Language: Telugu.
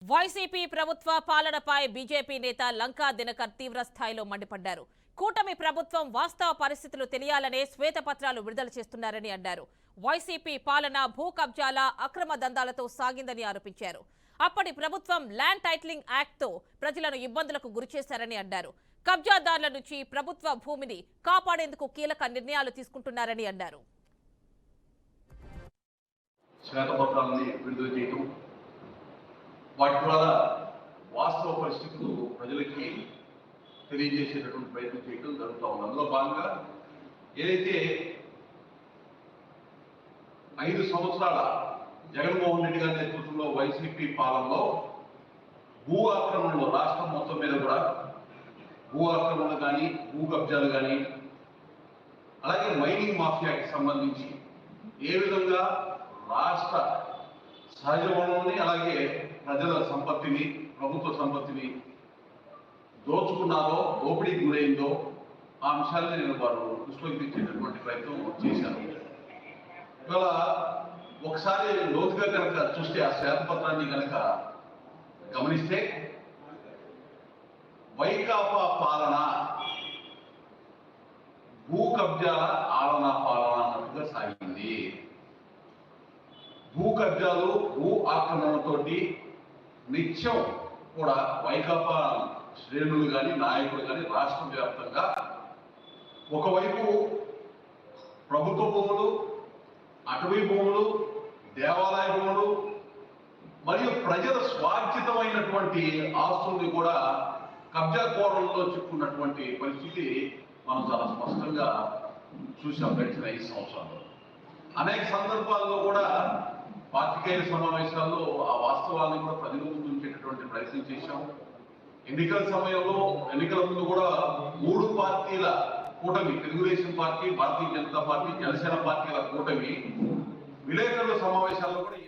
వైసీపీ ప్రభుత్వ పాలనపై బీజేపీ నేత లంకా దినకర్ తీవ్ర స్థాయిలో మండిపడ్డారు. కూటమి ప్రభుత్వం వాస్తవ పరిస్థితులు తెలియాలనే శ్వేతపత్రాలు విడుదల చేస్తున్నారని అన్నారు. వైసీపీ పాలన భూ కబ్జాల అక్రమ దందాలతో సాగిందని ఆరోపించారు. అప్పటి ప్రభుత్వం ల్యాండ్ టైటిలింగ్ యాక్ట్ తో ప్రజలను ఇబ్బందులకు గురిచేశారని అన్నారు. కబ్జాదారుల నుంచి ప్రభుత్వ భూమిని కాపాడేందుకు కీలక నిర్ణయాలు తీసుకుంటున్నారని అన్నారు. వాటి ద్వారా వాస్తవ పరిస్థితులు ప్రజలకి తెలియజేసేటటువంటి ప్రయత్నం చేయడం జరుగుతూ ఉంది. అందులో భాగంగా ఏదైతే 5 సంవత్సరాల జగన్మోహన్ రెడ్డి గారి నేతృత్వంలో వైసీపీ పాలనలో భూ ఆక్రమణలు రాష్ట్రం మొత్తం మీద కూడా భూ ఆక్రమణలు కానీ భూ కబ్జాలు కానీ అలాగే మైనింగ్ మాఫియాకి సంబంధించి ఏ విధంగా రాష్ట్ర సహజ వనరుని అలాగే ప్రజల సంపత్తిని ప్రభుత్వ సంపత్తిని దోచుకున్నారో దోపిడీకి గురైందో ఆ అంశాలని నేను వారు దృష్టిలోకి తెచ్చేటటువంటి ప్రయత్నం చేశాను. ఇవాళ ఒకసారి లోతుగా కనుక చూస్తే ఆ శ్వేతపత్రాన్ని కనుక గమనిస్తే వైకాపా పాలన భూ కబ్జాల ఆలన పాలన అన్నట్టుగా సాగింది. భూ కబ్జాలు భూ ఆక్రమణతోటి నిత్యం కూడా వైకాపా శ్రేణులు కానీ నాయకులు కానీ రాష్ట్ర వ్యాప్తంగా ఒకవైపు ప్రభుత్వ భూములు, అటవీ భూములు, దేవాలయ భూములు మరియు ప్రజల స్వార్జితమైనటువంటి ఆస్తుల్ని కూడా కబ్జా కోరల్లో చిక్కున్నటువంటి పరిస్థితి మనం చాలా స్పష్టంగా చూసాం గడిచిన 5 సంవత్సరాల్లో. అనేక సందర్భాల్లో కూడా పాత్రికేయుల సమావేశాల్లో ఆ వాస్తవాన్ని కూడా ప్రజల ముందు ఉంచేటటువంటి ప్రయత్నం చేశాం. ఎన్నికల సమయంలో ఎన్నికల ముందు కూడా 3 పార్టీల కూటమి, తెలుగుదేశం పార్టీ, భారతీయ జనతా పార్టీ, జనసేన పార్టీల కూటమి విలేకరుల సమావేశాల్లో కూడా